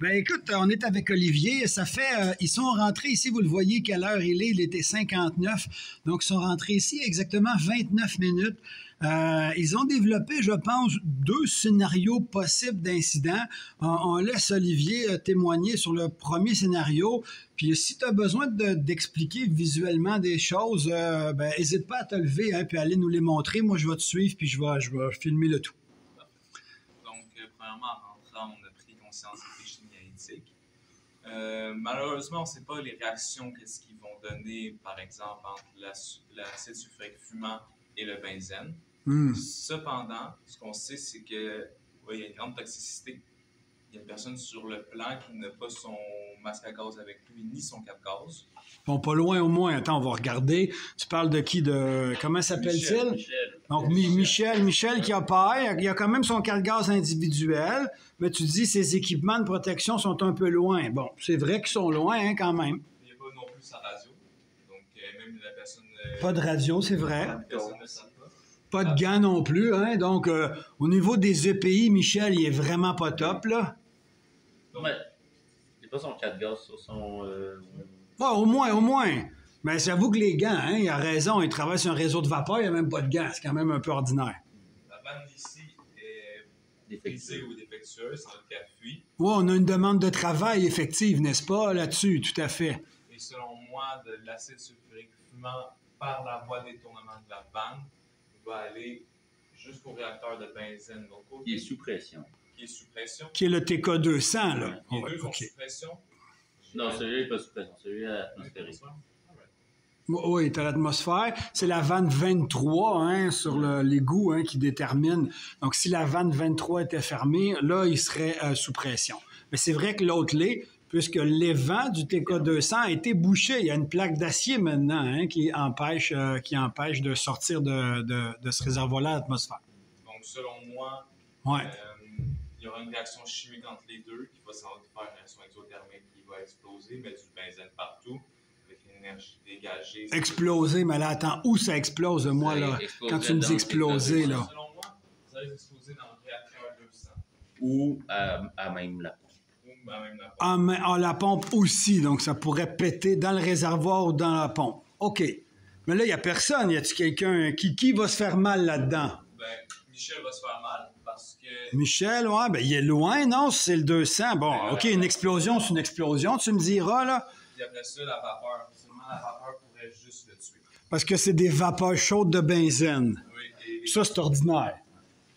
Ben écoute, on est avec Olivier. Ça fait, ils sont rentrés ici, vous le voyez, quelle heure il est. Il était 59. Donc, ils sont rentrés ici exactement 29 minutes. Ils ont développé, je pense, 2 scénarios possibles d'incidents. On laisse Olivier témoigner sur le premier scénario. Puis, si tu as besoin d'expliquer visuellement des choses, ben, n'hésite pas à te lever puis aller nous les montrer. Moi, je vais te suivre puis je vais filmer le tout. Donc, premièrement, en rentrant, on a pris conscience des chimies éthiques. Malheureusement, on ne sait pas les réactions qu'est-ce qu'ils vont donner, par exemple, entre l'acide sulfurique fumant et le benzène. Cependant, ce qu'on sait, c'est qu'il y a une grande toxicité. Il y a une personne sur le plan qui n'a pas son masque à gaz avec lui, ni son cap-gaz. Bon, pas loin au moins. Attends, on va regarder. Tu parles de qui? Comment s'appelle-t-il? Michel. Donc, Michel qui a peur. Il a quand même son gaz individuel. Mais tu dis ses équipements de protection sont un peu loin. Bon, c'est vrai qu'ils sont loin quand même. Il n'y a pas non plus sa radio. Donc, même la personne... Pas de radio, c'est vrai. La personne ne sent pas. Pas de gants non plus. Hein? Donc, au niveau des EPI, Michel, il est vraiment pas top, là. Donc, il n'a pas son 4 gaz sur son... Ouais, au moins. Mais j'avoue que les gants, hein, il a raison, il travaille sur un réseau de vapeur, il n'y a même pas de gants. C'est quand même un peu ordinaire. La vanne d'ici est brisée ou défectueuse, c'est le cas fuit. Oui, on a une demande de travail effective, n'est-ce pas, là-dessus, tout à fait. Et selon moi, de l'acide sulfurique fumant par la voie de détournement de la vanne va aller jusqu'au réacteur de benzène locaux. Qui est sous pression. Qui est le TK200, là. Les deux sont sous pression. Non, celui-là n'est pas sous pression, celui-là est atmosphérique. Oui, tu as l'atmosphère. C'est la vanne 23 hein, sur l'égout hein, qui détermine. Donc, si la vanne 23 était fermée, là, il serait sous pression. Mais c'est vrai que l'autre l'est, puisque l'évent du TK200 a été bouché. Il y a une plaque d'acier maintenant hein, qui empêche de sortir de ce réservoir-là à l'atmosphère. Donc, selon moi, il y aura une réaction chimique entre les deux qui va sans doute faire une réaction exothermique qui va exploser, mettre du benzène partout. Énergie dégagée. Exploser, mais là, attends, où ça explose, moi, là? Quand tu me dis exploser, là. Selon moi, ça va exploser dans le réacteur 200. Ou à même la pompe. Ou à même la pompe. Ah, la pompe aussi, donc ça pourrait péter dans le réservoir ou dans la pompe. OK. Mais là, il n'y a personne. Y a-t-il quelqu'un qui va se faire mal là-dedans? Ben, Michel va se faire mal parce que... Michel, ouais, ben il est loin, non? C'est le 200. Bon, OK, une explosion, c'est une explosion, tu me diras, là. Puis après ça, la vapeur. Seulement la vapeur pourrait juste le tuer. Parce que c'est des vapeurs chaudes de benzène. Oui, ça, c'est ordinaire.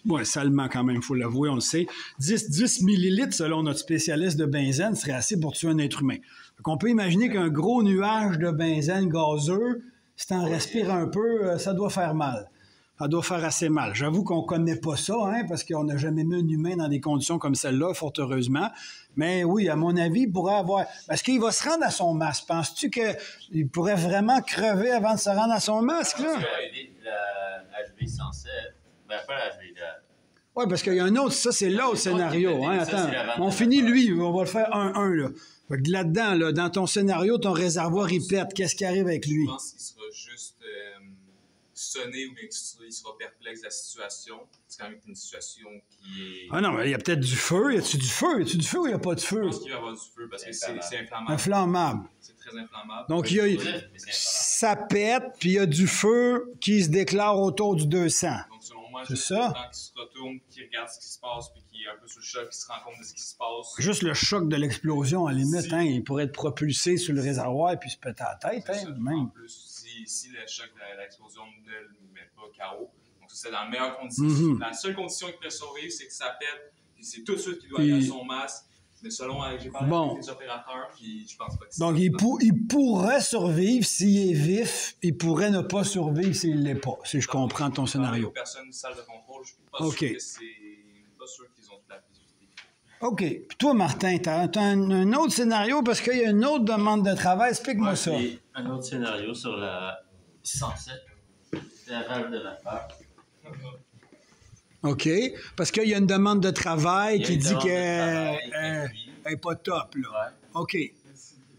Oui, salement quand même, il faut l'avouer, on le sait. 10 millilitres, selon notre spécialiste de benzène, serait assez pour tuer un être humain. Donc, on peut imaginer qu'un gros nuage de benzène gazeux, si tu en respires un peu, ça doit faire mal. Ça doit faire assez mal. J'avoue qu'on ne connaît pas ça, hein, parce qu'on n'a jamais mis un humain dans des conditions comme celle-là, fort heureusement. Mais oui, à mon avis, il pourrait avoir... Est-ce qu'il va se rendre à son masque? Penses-tu qu'il pourrait vraiment crever avant de se rendre à son masque, là? La HV107, ben pas la HV, oui, parce qu'il y a un autre, ça c'est l'autre scénario. Hein, attends, on finit lui, on va le faire 1-1, là. Fait que là-dedans, là, dans ton scénario, ton réservoir, il pète. Qu'est-ce qui arrive avec lui? Je pense qu'il sera juste... sonné ou bien il sera perplexe de la situation. C'est quand même une situation qui est... Ah non, mais il y a peut-être du feu. Y a-tu du feu? Y a-tu du feu ou il n'y a pas de feu? Je pense qu'il va y avoir du feu parce que c'est inflammable. Inflammable. C'est très inflammable. Donc, ça pète, puis il y a du feu qui se déclare autour du 200. Donc, selon moi, c'est juste ça? le temps qu'il se retourne, qu'il regarde ce qui se passe, puis qu'il est un peu sous le choc, qu'il se rend compte de ce qui se passe. Juste le choc de l'explosion, à la limite, hein, il pourrait être propulsé sur le réservoir et puis se péter à la tête. Hein, même. En plus, si le choc de l'explosion ne le met pas KO, donc c'est dans la meilleure condition. La seule condition qu'il pourrait survivre, c'est que ça pète, puis c'est tout de suite qu'il doit aller à son masque. Mais selon, j'ai parlé avec les opérateurs, puis je pense pas que c'est... Donc, il pourrait survivre s'il est vif, il pourrait ne pas survivre s'il ne l'est pas, si je comprends ton scénario. Personne salle de contrôle, je suis pas sûr que c'est... pas sûr qu'ils ont toute la visibilité. OK. Puis toi, Martin, tu as un autre scénario parce qu'il y a une autre demande de travail. Explique-moi ça. Un autre scénario sur la 107, la rave de vapeur. OK. Parce qu'il y a une demande de travail qui dit qu'elle n'est pas top, là. Ouais. OK.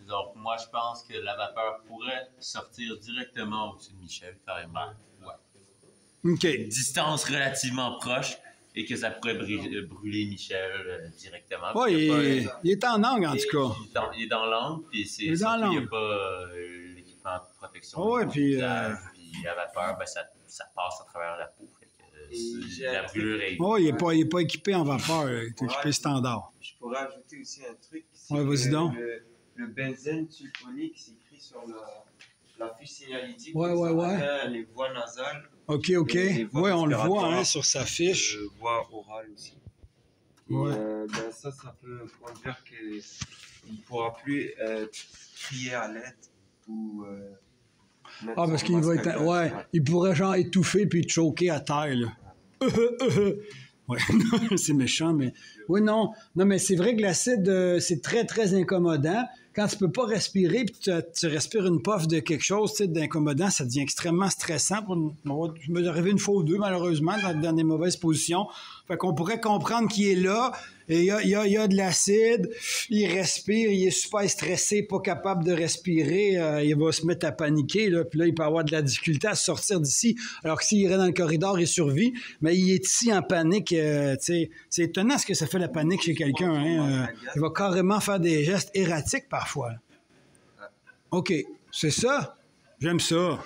Donc, moi, je pense que la vapeur pourrait sortir directement au-dessus de Michel, carrément. Ouais. OK. Distance relativement proche. et que ça pourrait brûler Michel directement. Oui, il est en angle, en tout cas. Il est dans l'angle, puis Il est dans il n'y a l'angle. pas l'équipement de protection. Ouais, puis, Puis la vapeur, ben, ça passe à travers la peau. Fait que, la brûlure est... Oui, il n'est pas équipé en vapeur, il est équipé standard. Je pourrais ajouter aussi un truc. Ouais, vas-y donc. Le benzène sulfonique, c'est écrit sur la fiche signalétique. Ouais. Les voies nasales. OK. Les voies Oui, on le voit respiratoires. hein, sur sa fiche. Voie orale aussi. Ouais. Et, ça peut conduire qu'il ne pourra plus crier à l'aide ou mettre Parce son qu'il va masque à être. gaz. Ouais, il pourrait genre étouffer puis choquer à terre, là. Ouais, c'est méchant, mais. Oui, non, mais c'est vrai que l'acide, c'est très, très incommodant. Quand tu peux pas respirer puis tu respires une puff de quelque chose, tu sais, d'incommodant, ça devient extrêmement stressant. Je me suis arrivé une fois ou deux, malheureusement, dans des mauvaises positions. Fait qu'on pourrait comprendre qu'il est là, et il y a de l'acide, il respire, il est super stressé, pas capable de respirer, il va se mettre à paniquer, là, puis là, il peut avoir de la difficulté à sortir d'ici, alors que s'il irait dans le corridor, il survit, mais il est ici en panique, tu sais, c'est étonnant ce que ça fait la panique chez quelqu'un, hein, il va carrément faire des gestes erratiques parfois. OK, c'est ça? J'aime ça.